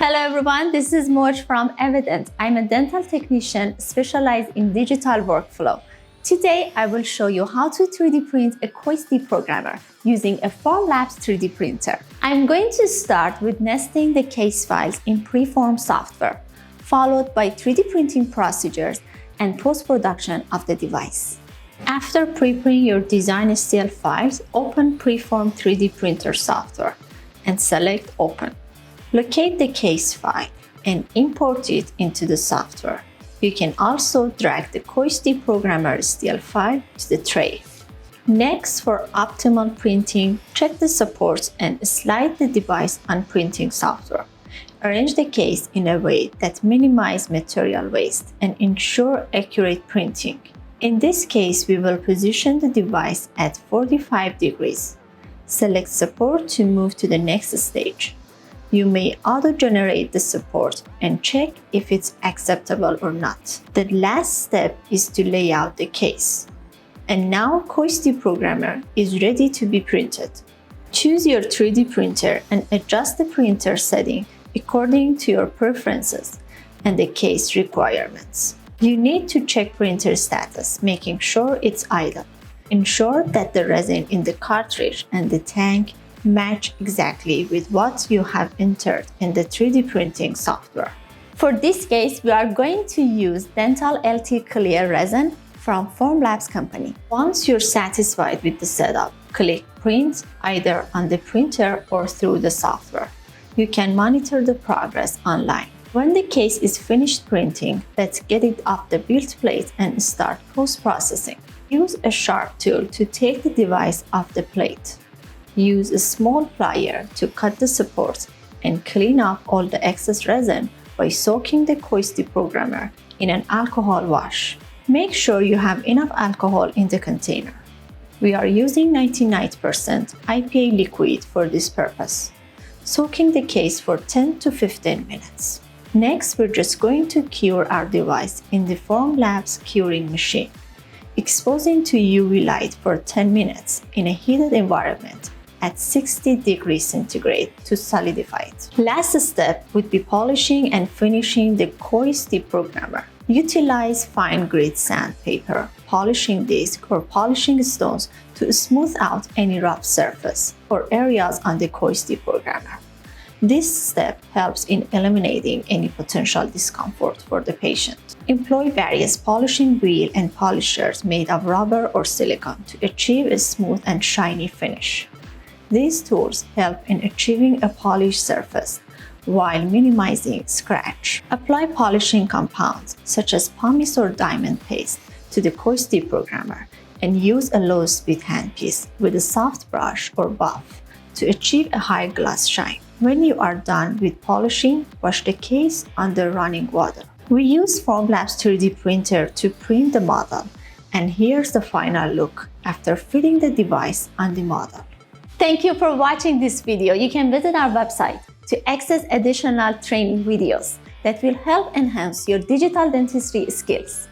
Hello everyone, this is Moj from Evident. I'm a dental technician specialized in digital workflow. Today, I will show you how to 3D print a Kois Deprogrammer using a Formlabs 3D printer. I'm going to start with nesting the case files in Preform software, followed by 3D printing procedures and post-production of the device. After preparing your design STL files, open Preform 3D printer software and select Open. Locate the case file and import it into the software. You can also drag the Kois Deprogrammer STL file to the tray. Next, for optimal printing, check the supports and slide the device on printing software. Arrange the case in a way that minimizes material waste and ensure accurate printing. In this case, we will position the device at 45 degrees. Select support to move to the next stage. You may auto-generate the support and check if it's acceptable or not. The last step is to lay out the case. And now Kois Deprogrammer is ready to be printed. Choose your 3D printer and adjust the printer setting according to your preferences and the case requirements. You need to check printer status, making sure it's idle. Ensure that the resin in the cartridge and the tank match exactly with what you have entered in the 3D printing software. For this case, we are going to use Dental LT Clear resin from Formlabs company. Once you're satisfied with the setup, click Print either on the printer or through the software. You can monitor the progress online. When the case is finished printing, let's get it off the build plate and start post-processing. Use a sharp tool to take the device off the plate. Use a small plier to cut the supports and clean up all the excess resin by soaking the Kois Deprogrammer in an alcohol wash. Make sure you have enough alcohol in the container. We are using 99% IPA liquid for this purpose, soaking the case for 10 to 15 minutes. Next, we're just going to cure our device in the Formlabs curing machine, exposing to UV light for 10 minutes in a heated environment at 60 degrees centigrade to solidify it. Last step would be polishing and finishing the Kois Deprogrammer. Utilize fine grit sandpaper, polishing disc, or polishing stones to smooth out any rough surface or areas on the Kois Deprogrammer. This step helps in eliminating any potential discomfort for the patient. Employ various polishing wheel and polishers made of rubber or silicone to achieve a smooth and shiny finish. These tools help in achieving a polished surface while minimizing scratch. Apply polishing compounds such as pumice or diamond paste to the Kois Deprogrammer and use a low-speed handpiece with a soft brush or buff to achieve a high gloss shine. When you are done with polishing, wash the case under running water. We use Formlabs 3D printer to print the model, and here's the final look after fitting the device on the model. Thank you for watching this video. You can visit our website to access additional training videos that will help enhance your digital dentistry skills.